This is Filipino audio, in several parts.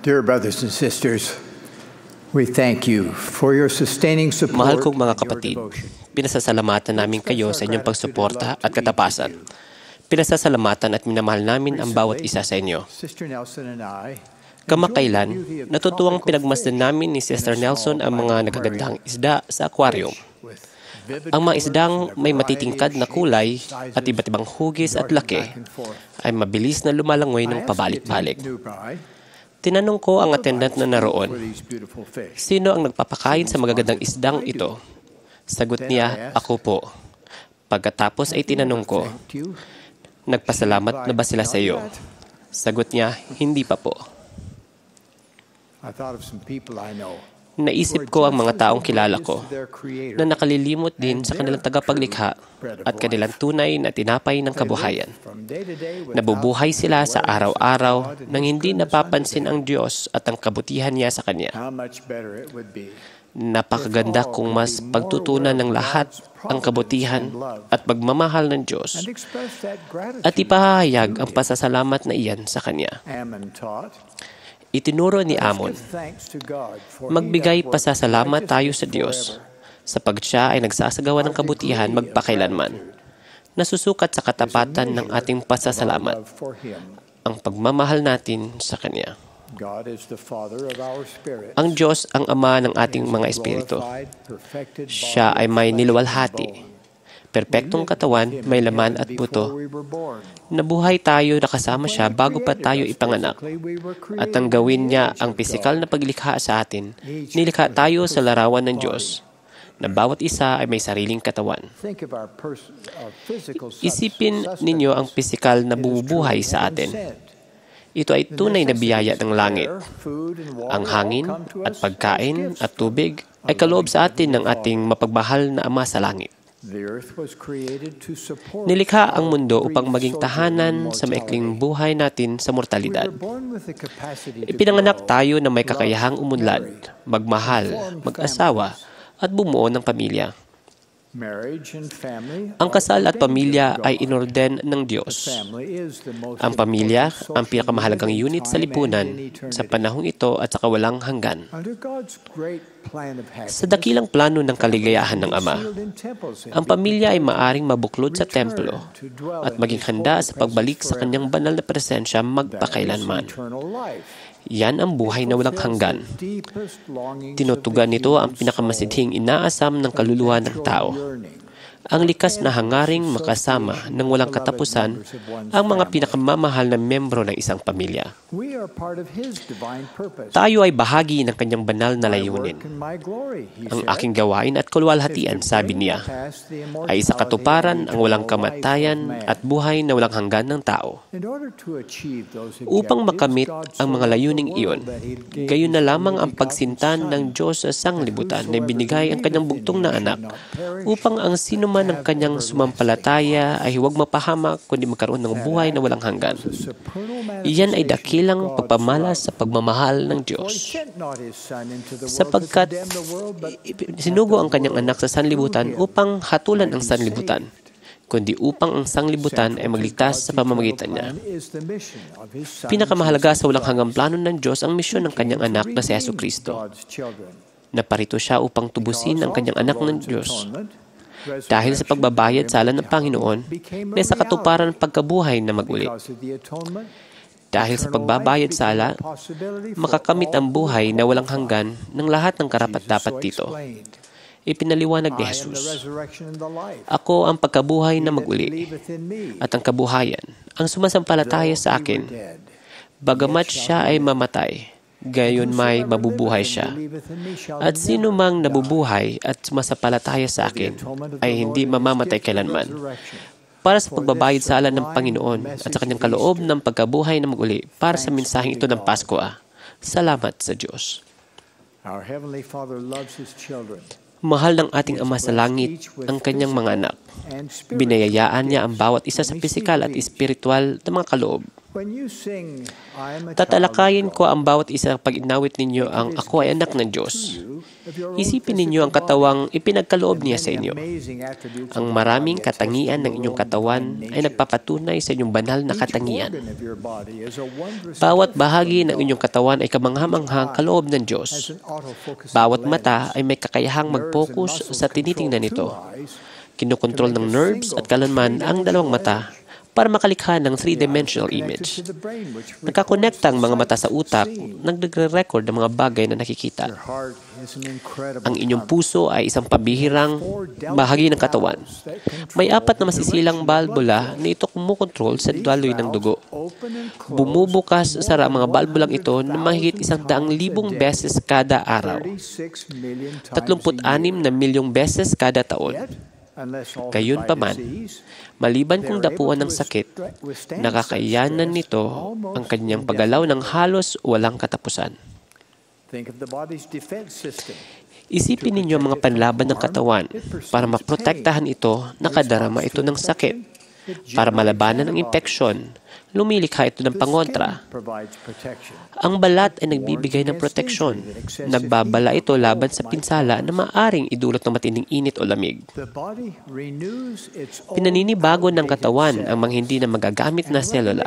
Dear brothers and sisters, we thank you for your sustaining Mahal support kong mga and your kapatid, devotion. pinasasalamatan namin kayo sa inyong pagsuporta at katapasan. Pinasasalamatan at minamahal namin ang bawat isa sa inyo. Sister Nelson and I Kamakailan, natutuwang pinagmasdan namin ni Sister Nelson ang mga nagagandang isda sa aquarium. Ang mga isdang may matitingkad na kulay at iba't ibang hugis at laki ay mabilis na lumalangoy ng pabalik-balik. Tinanong ko ang attendant na naroon, sino ang nagpapakain sa magagandang isdang ito? Sagot niya, ako po. Pagkatapos ay tinanong ko, nagpasalamat na ba sila sa iyo? Sagot niya, hindi pa po. Naisip ko ang mga taong kilala ko na nakalilimot din sa kanilang tagapaglikha at kanilang tunay na tinapay ng kabuhayan. Nabubuhay sila sa araw-araw nang hindi napapansin ang Diyos at ang kabutihan niya sa Kanya. Napakaganda kung mas pagtutunan ng lahat ang kabutihan at pagmamahal ng Diyos at ipahayag ang pasasalamat na iyan sa Kanya. Itinuro ni Amon, magbigay pasasalamat tayo sa Diyos sapagkat siya ay nagsasagawa ng kabutihan magpakailanman. Nasusukat sa katapatan ng ating pasasalamat ang pagmamahal natin sa Kanya. Ang Diyos ang Ama ng ating mga espiritu. Siya ay may niluwalhati, perpektong katawan, may laman at buto. Nabuhay tayo na kasama siya bago pa tayo ipanganak. At ang gawin niya ang pisikal na paglikha sa atin, nilikha tayo sa larawan ng Diyos, na bawat isa ay may sariling katawan. Isipin ninyo ang pisikal na bumubuhay sa atin. Ito ay tunay na biyaya ng langit. Ang hangin at pagkain at tubig ay kaloob sa atin ng ating mapagmahal na Ama sa langit. Nilikha ang mundo upang maging tahanan sa maikling buhay natin sa mortalidad. Ipinanganak tayo na may kakayahang umunlad, magmahal, mag-asawa, at bumuo ng pamilya. Ang kasal at pamilya ay inorden ng Diyos. Ang pamilya ang pinakamahalagang unit sa lipunan sa panahong ito at sa kawalang hanggan. Sa dakilang plano ng kaligayahan ng Ama, ang pamilya ay maaring mabuklod sa templo at maging handa sa pagbalik sa kanyang banal na presensya magpakailanman. Yan ang buhay na walang hanggan. Tinutugan nito ang pinakamasidhing inaasam ng kaluluwa ng tao. Ang likas na hangaring makasama ng walang katapusan ang mga pinakamamahal na membro ng isang pamilya. Tayo ay bahagi ng kanyang banal na layunin. Ang aking gawain at kaluwalhatian, sabi niya, ay sa katuparan ang walang kamatayan at buhay na walang hanggan ng tao. Upang makamit ang mga layuning iyon, gayon na lamang ang pagsintan ng Diyos sa sanglibutan na binigay ang kanyang bugtong na anak upang ang sino man ang kanyang sumampalataya ay huwag mapahamak kundi magkaroon ng buhay na walang hanggan. Iyan ay dakilang pagpamalas sa pagmamahal ng Diyos. Sapagkat sinugo ang kanyang anak sa sanlibutan upang hatulan ang sanlibutan, kundi upang ang sanglibutan ay magligtas sa pamamagitan niya. Pinakamahalaga sa walang hanggang plano ng Diyos ang misyon ng kanyang anak na si Jesucristo. Naparito siya upang tubusin ang kanyang anak ng Diyos. Dahil sa pagbabayad sala ng Panginoon, may sa katuparan ng pagkabuhay na mag-uli. Dahil sa pagbabayad sala, makakamit ang buhay na walang hanggan ng lahat ng karapat-dapat dito. Ipinaliwanag ni Jesus, ako ang pagkabuhay na mag-uli, at ang kabuhayan, ang sumasampalataya sa akin, bagamat siya ay mamatay, gayon may mabubuhay siya. At sino mang nabubuhay at sumasampalataya sa akin ay hindi mamamatay kailanman. Para sa pagbabayad sala ng Panginoon at sa kanyang kaloob ng pagkabuhay na mag-uli para sa mensaheng ito ng Pasko. Salamat sa Diyos. Mahal ng ating Ama sa langit ang kanyang mga anak. Binayayaan niya ang bawat isa sa pisikal at espiritual na mga kaloob. Tatalakayin ko ang bawat isa pag inawit ninyo ang ako ay anak ng Diyos. Isipin ninyo ang katawang ipinagkaloob niya sa inyo. Ang maraming katangian ng inyong katawan ay nagpapatunay sa inyong banal na katangian. Bawat bahagi ng inyong katawan ay kamangha-manghang kaloob ng Diyos. Bawat mata ay may kakayahang mag-focus sa tinitingnan nito. Kinukontrol ng nerves at kalanman ang dalawang mata para makalikha ng three-dimensional image. Nagkakonekta ang mga mata sa utak, nagre-record ng mga bagay na nakikita. Ang inyong puso ay isang pabihirang bahagi ng katawan. May 4 na masisilang balbula na ito kumukontrol sa daloy ng dugo. Bumubukas sa mga balbulang ito na mahigit 100,000 beses kada araw. 36 na milyong beses kada taon. Gayunpaman, maliban kung dapuan ng sakit, nakakayanan nito ang kanyang paggalaw ng halos walang katapusan. Isipin ninyo ang mga panlaban ng katawan para maprotektahan ito, nakadarama ito ng sakit. Para malabanan ang impeksyon, lumilikha ito ng pangontra. Ang balat ay nagbibigay ng proteksyon. Nagbabala ito laban sa pinsala na maaring idulot ng matinding init o lamig. Pinaninibago ng katawan ang mga hindi na magagamit na selula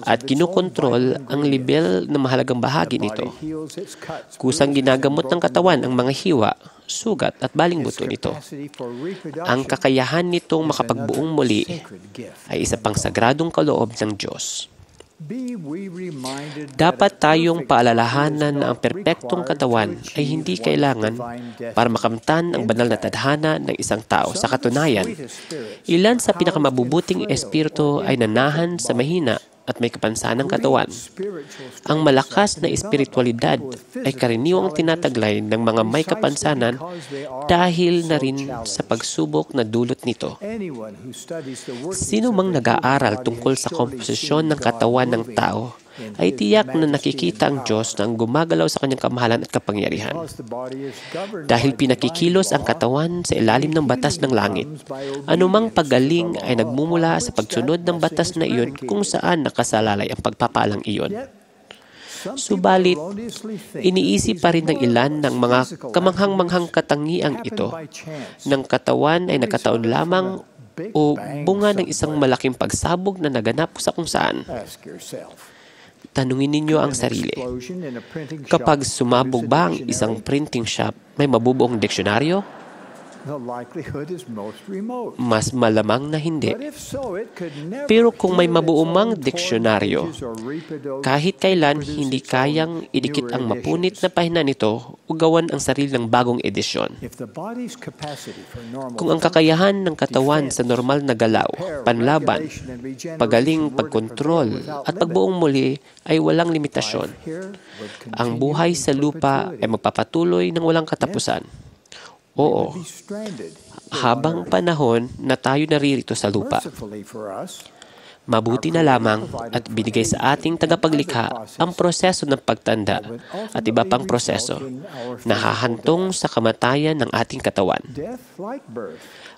at kinukontrol ang level ng mahalagang bahagi nito. Kusang ginagamot ng katawan ang mga hiwa, sugat at baling buto nito. Ang kakayahan nitong makapagbuong muli ay isa pang sagradong kaloob ng Diyos. Dapat tayong paalalahanan na ang perpektong katawan ay hindi kailangan para makamtan ang banal na tadhana ng isang tao. Sa katunayan, ilan sa pinakamabubuting espiritu ay nanahan sa mahina at may kapansanang katawan. Ang malakas na espiritualidad ay karaniwang tinataglay ng mga may kapansanan dahil na rin sa pagsubok na dulot nito. Sino mang nag-aaral tungkol sa komposisyon ng katawan ng tao ay tiyak na nakikita ang Diyos na ang gumagalaw sa kanyang kamahalan at kapangyarihan. Dahil pinakikilos ang katawan sa ilalim ng batas ng langit, anumang paggaling ay nagmumula sa pagsunod ng batas na iyon kung saan nakasalalay ang pagpapalang iyon. Subalit, iniisip pa rin ng ilan ng mga kamanghang-manghang katangiang ito ng katawan ay nagkataon lamang o bunga ng isang malaking pagsabog na naganap sa kung saan. Tanungin ninyo ang sarili. Kapag sumabog ba ang isang printing shop, may mabubuong diksyonaryo? Mas malamang na hindi. Pero kung may mabuumang diksyonaryo, kahit kailan hindi kayang idikit ang mapunit na pahina nito o gawan ang sarili ng bagong edisyon. Kung ang kakayahan ng katawan sa normal na galaw, panlaban, pagaling, pagkontrol, at pagbuong muli ay walang limitasyon, ang buhay sa lupa ay magpapatuloy ng walang katapusan. Oo, habang panahon na tayo naririto sa lupa. Mabuti na lamang at binigay sa ating tagapaglikha ang proseso ng pagtanda at iba pang proseso na hahantong sa kamatayan ng ating katawan.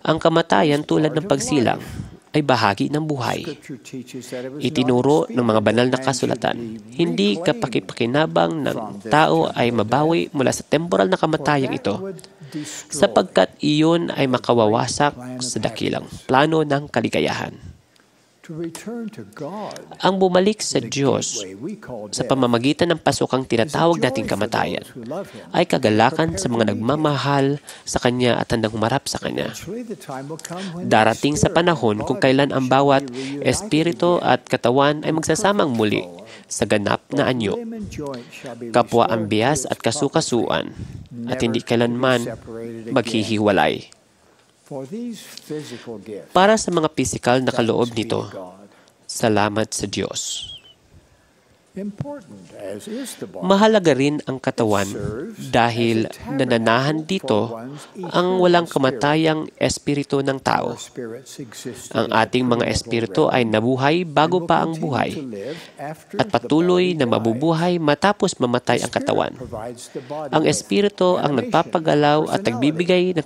Ang kamatayan tulad ng pagsilang ay bahagi ng buhay. Itinuro ng mga banal na kasulatan, hindi kapakipakinabang ng tao ay mabawi mula sa temporal na kamatayang ito, sapagkat iyon ay makawawasak sa dakilang plano ng kaligayahan. Ang bumalik sa Diyos sa pamamagitan ng pasukang tinatawag nating kamatayan ay kagalakan sa mga nagmamahal sa Kanya at handang humarap sa Kanya. Darating sa panahon kung kailan ang bawat espiritu at katawan ay magsasamang muli sa ganap na anyo, kapwa ang bias at kasukasuan, at hindi kailanman maghihiwalay. Para sa mga pisikal na kaloob nito, salamat sa Diyos. Mahalaga rin ang katawan dahil nananahan dito ang walang kamatayang espiritu ng tao. Ang ating mga espiritu ay nabuhay bago pa ang buhay at patuloy na mabubuhay matapos mamatay ang katawan. Ang espiritu ang nagpapagalaw at nagbibigay ng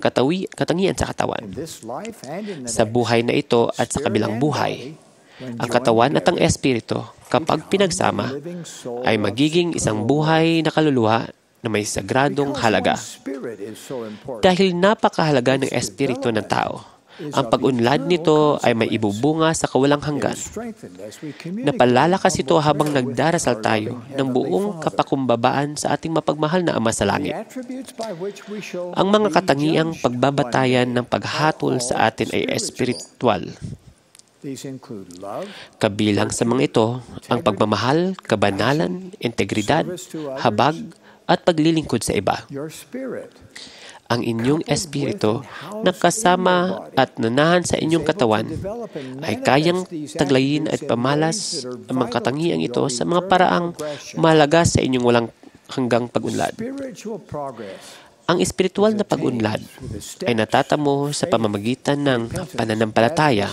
katangian sa katawan. Sa buhay na ito at sa kabilang buhay, ang katawan at ang espiritu, kapag pinagsama, ay magiging isang buhay na kaluluwa na may sagradong halaga. Dahil napakahalaga ng espiritu ng tao, ang pag-unlad nito ay may ibubunga sa kawalang hanggan. Napalalakas ito habang nagdarasal tayo ng buong kapakumbabaan sa ating mapagmahal na Ama sa langit. Ang mga katangiang pagbabatayan ng paghatol sa atin ay espiritual. Kabilang sa mga ito ang pagmamahal, kabanalan, integridad, habag, at paglilingkod sa iba. Ang inyong espiritu na kasama at nanahan sa inyong katawan ay kayang taglayin at pamalas ang mga katangiang ito sa mga paraang mahalaga sa inyong walang hanggang pag-unlad. Ang espiritual na pag-unlad ay natatamo sa pamamagitan ng pananampalataya,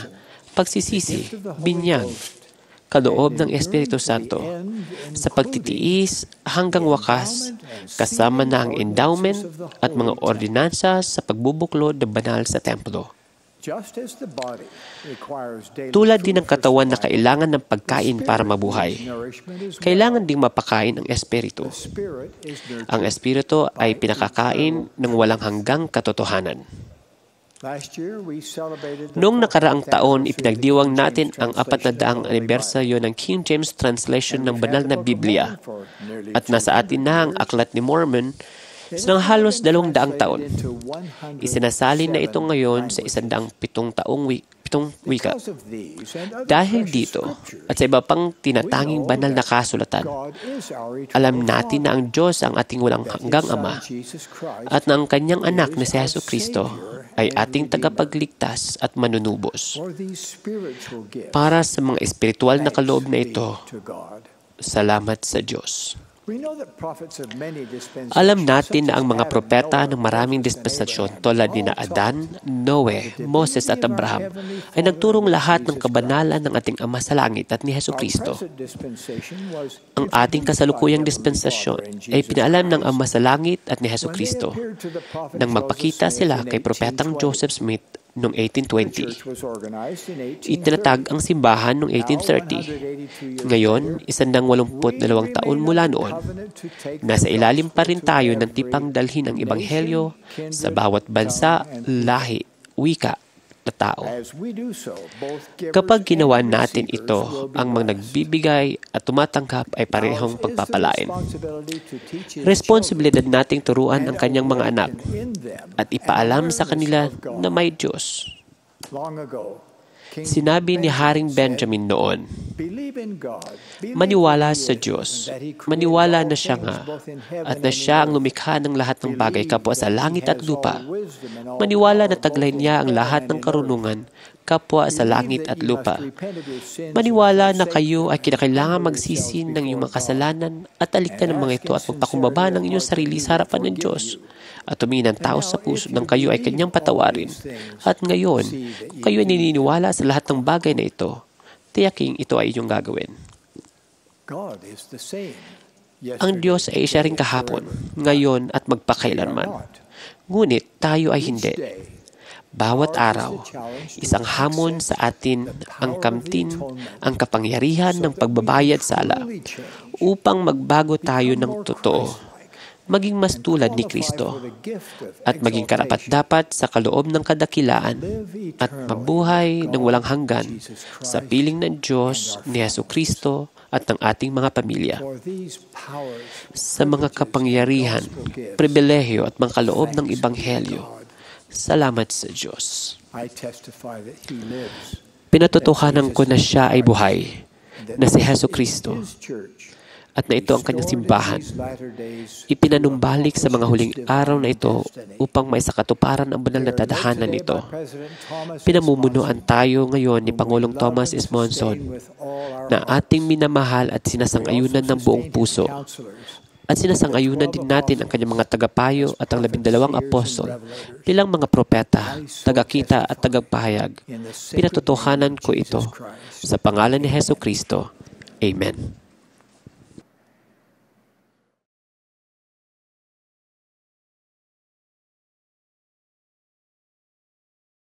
pagsisisi, binyag, kaloob ng Espiritu Santo, sa pagtitiis hanggang wakas, kasama na ang endowment at mga ordinansa sa pagbubuklod ng banal sa templo. Tulad din ng katawan na kailangan ng pagkain para mabuhay, kailangan ding mapakain ang Espiritu. Ang Espiritu ay pinakakain ng walang hanggang katotohanan. Noong nakaraang taon, ipinagdiwang natin ang 400 anibersaryo ng King James Translation ng Banal na Biblia at nasa atin na ang Aklat ni Mormon sa halos 200 taon. Isinasalin na ito ngayon sa 107 wika. Dahil dito at sa iba pang tinatanging banal na kasulatan, alam natin na ang Diyos ang ating walang hanggang Ama at na ang kanyang anak na si Jesucristo ay ating tagapagligtas at manunubos. Para sa mga espiritual na kaloob na ito, salamat sa Diyos. Alam natin na ang mga propeta ng maraming dispensasyon tulad ni Adan, Noe, Moses at Abraham ay nagturong lahat ng kabanalan ng ating Ama sa langit at ni Jesucristo. Ang ating kasalukuyang dispensasyon ay pinaalam ng Ama sa langit at ni Jesucristo nang magpakita sila kay Propetang Joseph Smith noong 1820. Itinatag ang simbahan noong 1830. Ngayon, 182 taon mula noon, nasa ilalim pa rin tayo ng tipang dalhin ang Ebanghelyo sa bawat bansa, lahi, wika na tao. Kapag ginawa natin ito, ang mga nagbibigay at tumatanggap ay parehong pagpapalain. Responsibilidad nating turuan ang kanyang mga anak at ipaalam sa kanila na may Diyos. Sinabi ni Haring Benjamin noon, maniwala sa Diyos, maniwala na siya nga, at na siya ang lumikha ng lahat ng bagay kapwa sa langit at lupa. Maniwala na taglay niya ang lahat ng karunungan kapwa sa langit at lupa. Maniwala na kayo ay kinakailangan magsisi ng iyong mga kasalanan at aliktan ng mga ito at magpakumbaba ng inyong sarili sa harapan ng Diyos at tumingin ng tao sa puso ng kayo ay kanyang patawarin. At ngayon, kung kayo ay naniniwala sa lahat ng bagay na ito, tiyaking ito ay inyong gagawin. Ang Diyos ay siya rin kahapon, ngayon at magpakailanman. Ngunit tayo ay hindi. Bawat araw, isang hamon sa atin ang kamtin, ang kapangyarihan ng pagbabayad sala upang magbago tayo ng totoo, maging mas tulad ni Kristo, at maging karapat-dapat sa kaloob ng kadakilaan at mabuhay ng walang hanggan sa piling ng Diyos ni Jesucristo at ng ating mga pamilya. Sa mga kapangyarihan, pribilehiyo at mga kaloob ng Ebanghelyo, salamat sa Diyos. Pinatotohanan ko na siya ay buhay, na si Jesucristo, at na ito ang kanyang simbahan. Ipinanumbalik sa mga huling araw na ito upang maisakatuparan ang banal na tadhanan nito. Pinamumunuan tayo ngayon ni Pangulong Thomas S. Monson na ating minamahal at sinasang-ayunan ng buong puso. At sinasang-ayunan din natin ang kanyang mga tagapayo at ang 12 apostol bilang mga propeta, tagakita at tagapahayag. Pinatotohanan ko ito sa pangalan ni Jesucristo. Amen.